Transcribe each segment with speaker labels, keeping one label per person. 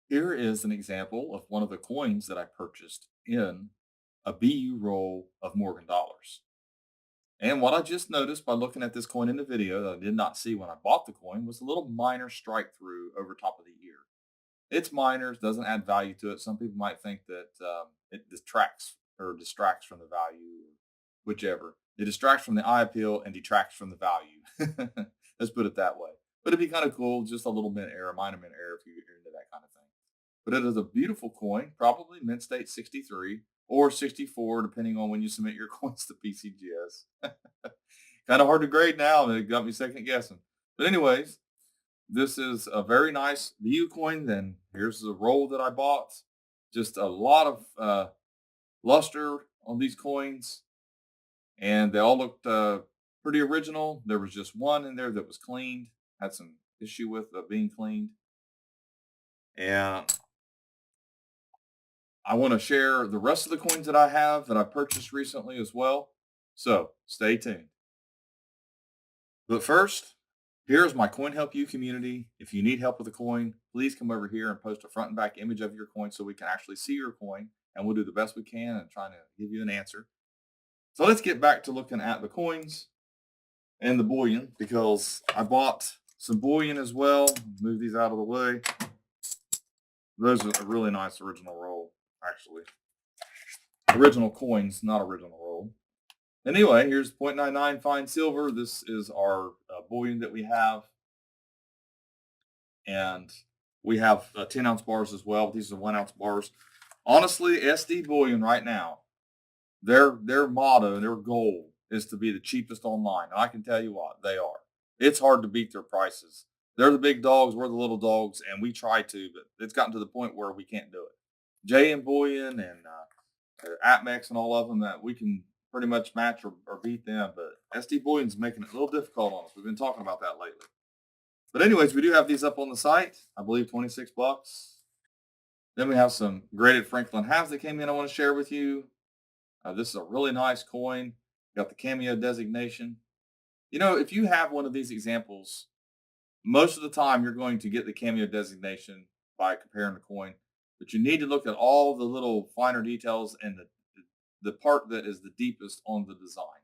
Speaker 1: Here is an example of one of the coins that I purchased in a BU roll of Morgan dollars. And what I just noticed by looking at this coin in the video that I did not see when I bought the coin was a little minor strike through over top of the ear. It's minor, doesn't add value to it. Some people might think that it detracts or distracts from the value, whichever. It distracts from the eye appeal and detracts from the value. Let's put it that way. But it'd be kind of cool, just a little mint error, minor mint error if you're into that kind of thing. But it is a beautiful coin, probably mint state 63 or 64, depending on when you submit your coins to PCGS. Kind of hard to grade now, and it got me second guessing. But anyways, this is a very nice View coin. Then here's the roll that I bought. Just a lot of luster on these coins, and they all looked pretty original. There was just one in there that was cleaned, had some issue with being cleaned. And I want to share the rest of the coins that I have that I purchased recently as well. So stay tuned. But first, here's my Coin Help You community. If you need help with a coin, please come over here and post a front and back image of your coin so we can actually see your coin, and we'll do the best we can and trying to give you an answer. So let's get back to looking at the coins and the bullion because I bought some bullion as well. Move these out of the way. Those are a really nice original roll, actually. Original coins, not original roll. Anyway, here's 0.99 fine silver. This is our bullion that we have. And we have 10-ounce bars as well. These are 1-ounce bars. Honestly, SD Bullion right now, their motto, their goal is to be the cheapest online. And I can tell you what, they are. It's hard to beat their prices. They're the big dogs, we're the little dogs, and we try to, but it's gotten to the point where we can't do it. JM Bullion and Atmex and all of them that we can pretty much match or beat them, but SD Bullion's making it a little difficult on us. We've been talking about that lately. But anyways, we do have these up on the site. I believe 26 bucks. Then we have some graded Franklin halves that came in I want to share with you. This is a really nice coin. Got the cameo designation. You know, if you have one of these examples, most of the time you're going to get the cameo designation by comparing the coin, but you need to look at all the little finer details and the part that is the deepest on the design.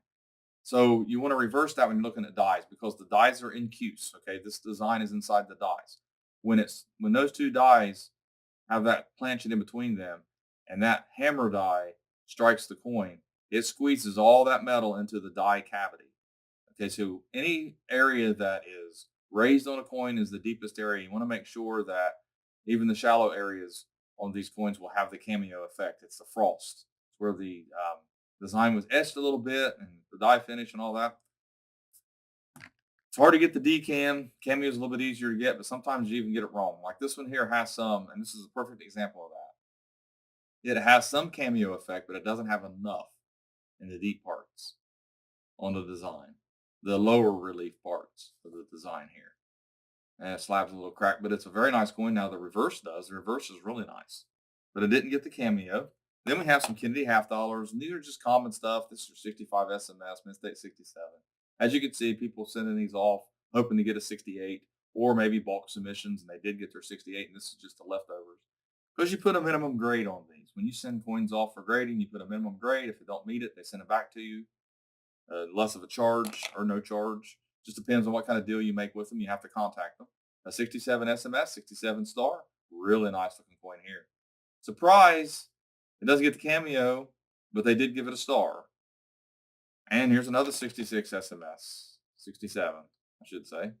Speaker 1: So you want to reverse that when you're looking at dies because the dies are in cuse. Okay, this design is inside the dies. When those two dies have that planchet in between them, and that hammer die strikes the coin, it squeezes all that metal into the die cavity. Okay, so any area that is raised on a coin is the deepest area. You want to make sure that even the shallow areas on these coins will have the cameo effect. It's the frost. It's where the design was etched a little bit and the die finish and all that. It's hard to get the decam. Cameo is a little bit easier to get, but sometimes you even get it wrong. Like this one here has some, and this is a perfect example of that. It has some cameo effect, but it doesn't have enough in the deep parts on the design, the lower relief parts of the design here. And it slabs a little crack, but it's a very nice coin. Now the reverse does. The reverse is really nice, but it didn't get the cameo. Then we have some Kennedy half dollars, and these are just common stuff. This is 65 SMS, Mint State 67. As you can see, people sending these off hoping to get a 68 or maybe bulk submissions, and they did get their 68, and this is just the leftovers. Because you put a minimum grade on these. When you send coins off for grading, you put a minimum grade. If they don't meet it, they send it back to you. Less of a charge or no charge. Just depends on what kind of deal you make with them. You have to contact them. A 67 SMS, 67 star. Really nice looking coin here. Surprise! It doesn't get the cameo, but they did give it a star. And here's another 66 SMS, 67, I should say.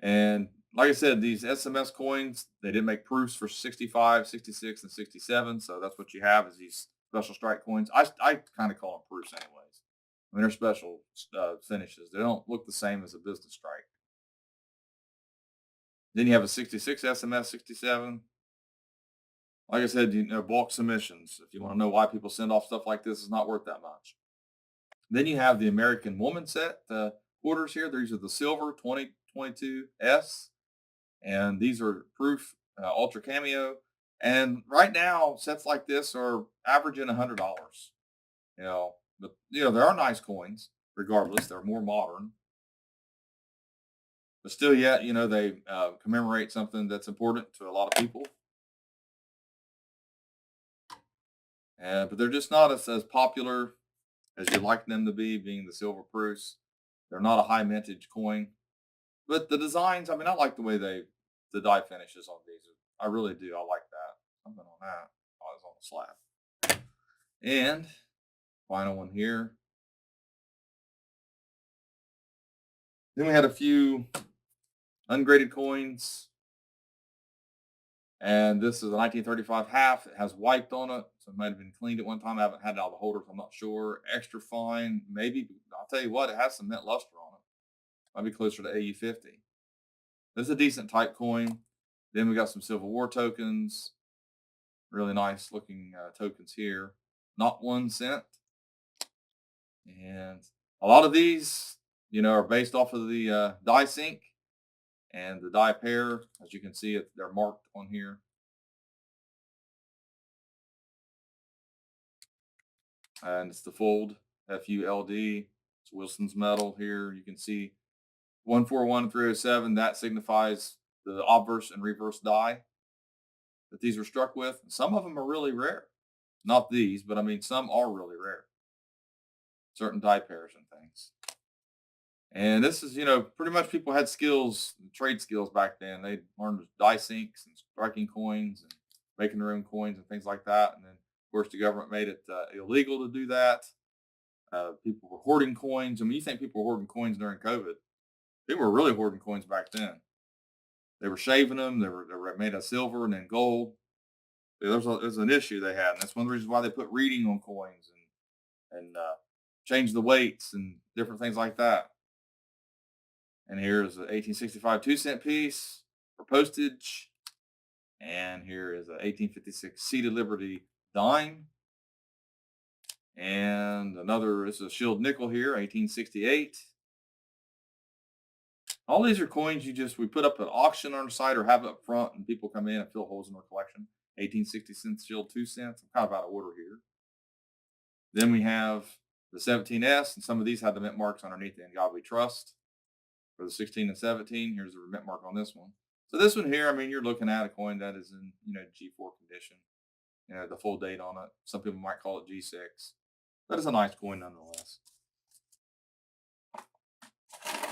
Speaker 1: And like I said, these SMS coins, they didn't make proofs for 65, 66, and 67. So that's what you have is these special strike coins. I kind of call them proofs anyways. I mean, they're special finishes. They don't look the same as a business strike. Then you have a 66 SMS 67. Like I said, bulk submissions. If you want to know why people send off stuff like this, it's not worth that much. Then you have the American Woman set quarters here. These are the silver 2022S, and these are proof ultra cameo. And right now, sets like this are averaging $100. But there are nice coins. Regardless, they're more modern. But still yet, they commemorate something that's important to a lot of people. But they're just not as popular as you'd like them to be, being the silver proofs. They're not a high mintage coin. But the designs, I mean, I like the way the die finishes on these. I really do. I like that. Something on that. Oh, it's on the slab. And final one here. Then we had a few ungraded coins. And this is a 1935 half. It has wiped on it. So it might have been cleaned at one time. I haven't had it out of the holders. I'm not sure. Extra fine. Maybe. I'll tell you what, it has some mint luster on it. Might be closer to AU50. This is a decent type coin. Then we got some Civil War tokens. Really nice looking tokens here. Not 1 cent. And a lot of these, are based off of the die sync and the die pair. As you can see, they're marked on here. And it's the fold, FULD. It's Wilson's metal here. You can see 141 and 307. That signifies the obverse and reverse die that these were struck with. Some of them are really rare. Not these, but I mean, some are really rare. Certain die pairs and things. And this is, pretty much people had skills, trade skills back then. They learned die sinks and striking coins and making their own coins and things like that. And then, of course, the government made it illegal to do that. People were hoarding coins. I mean, you think people were hoarding coins during COVID? People were really hoarding coins back then. They were shaving them. They were made of silver and then gold. There's an issue they had, and that's one of the reasons why they put reading on coins and change the weights and different things like that. And here's an 1865 2-cent piece for postage. And here is an 1856 Seated Liberty dime. And another, this is a Shield nickel here, 1868. All these are coins we put up an auction on the site or have up front, and people come in and fill holes in our collection. 1860 cents Shield 2 cents. I'm kind of out of order here. Then we have the 17S, and some of these had the mint marks underneath the In God We Trust. For the 16 and 17, here's the mint mark on this one. So this one here, I mean, you're looking at a coin that is in, G4 condition. The full date on it. Some people might call it G6. But it's a nice coin nonetheless.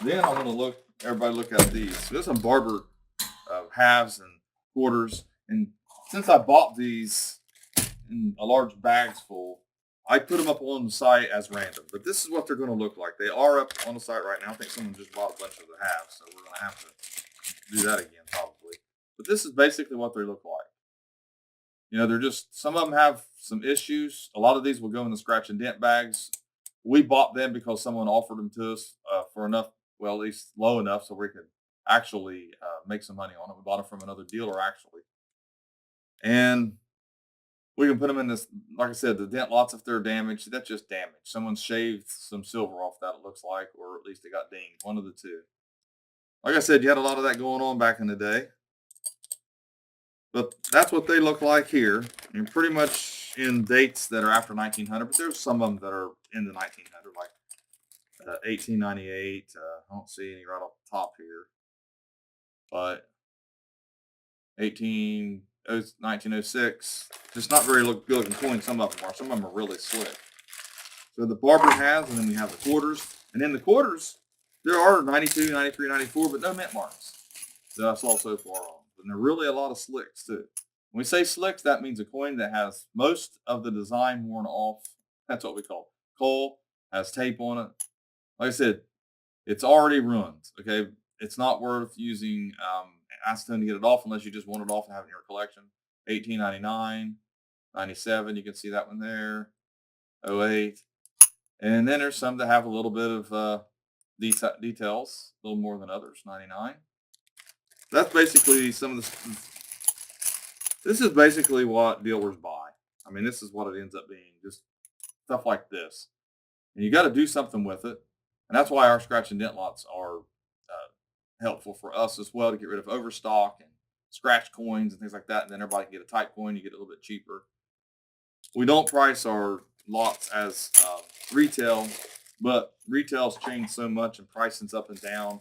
Speaker 1: Then I want to everybody look at these. So there's some barber halves and quarters. And since I bought these in a large bags full, I put them up on the site as random. But this is what they're going to look like. They are up on the site right now. I think someone just bought a bunch of the halves, so we're going to have to do that again probably. But this is basically what they look like. They're just, some of them have some issues. A lot of these will go in the scratch and dent bags. We bought them because someone offered them to us for enough, well, at least low enough so we could actually make some money on it. We bought them from another dealer actually. And we can put them in this, like I said, the dent lots if they're damaged. That's just damage. Someone's shaved some silver off that, it looks like, or at least they got dinged. One of the two. Like I said, you had a lot of that going on back in the day. But that's what they look like here. And pretty much in dates that are after 1900. But there's some of them that are in the 1900, like 1898. I don't see any right off the top here. But 1906. Just not very good looking coins. Some of them are. Some of them are really slick. So the barber has, and then we have the quarters. And in the quarters, there are 92, 93, 94, but no mint marks that I saw so far on. And there are really a lot of slicks too. When we say slicks, that means a coin that has most of the design worn off. That's what we call it. Coal has tape on it. Like I said, it's already ruined. Okay, it's not worth using acetone to get it off unless you just want it off and have it in your collection. 1899, 97, you can see that one there. 08, and then there's some that have a little bit of details, a little more than others. 99. That's basically some of the. This is basically what dealers buy. I mean, this is what it ends up being. Just stuff like this, and you got to do something with it, and that's why our scratch and dent lots are helpful for us as well to get rid of overstock and scratch coins and things like that. And then everybody can get a type coin. You get it a little bit cheaper. We don't price our lots as retail, but retail's changed so much and pricing's up and down.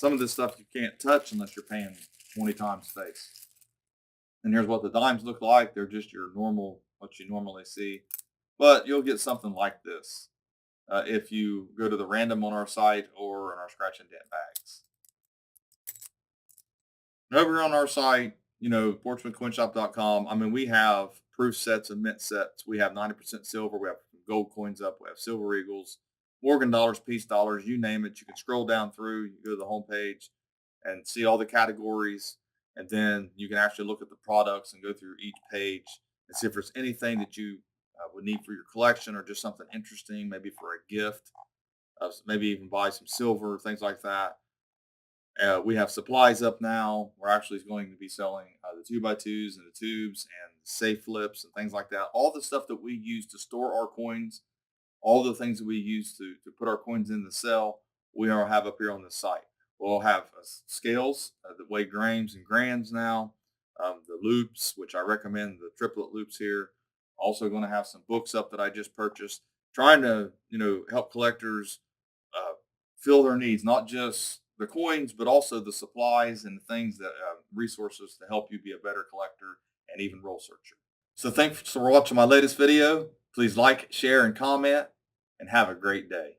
Speaker 1: some of this stuff you can't touch unless you're paying 20 times face. And here's what the dimes look like. They're just your normal, what you normally see. But you'll get something like this if you go to the random on our site or in our scratch and dent bags. And over on our site, sportsmancoinshop.com, I mean, we have proof sets and mint sets. We have 90% silver. We have gold coins up. We have silver eagles, Morgan dollars, peace dollars, you name it. You can scroll down through, you go to the homepage and see all the categories. And then you can actually look at the products and go through each page and see if there's anything that you would need for your collection or just something interesting, maybe for a gift, maybe even buy some silver, things like that. We have supplies up now. We're actually going to be selling the 2x2s and the tubes and safe flips and things like that. All the stuff that we use to store our coins, all the things that we use to put our coins in the cell, we are have up here on the site. We'll have scales that weigh grams and grams now. The loops, which I recommend, the triplet loops here. Also going to have some books up that I just purchased, trying to help collectors fill their needs, not just the coins, but also the supplies and the things that resources to help you be a better collector and even roll searcher. So thanks for watching my latest video. Please like, share, and comment, and have a great day.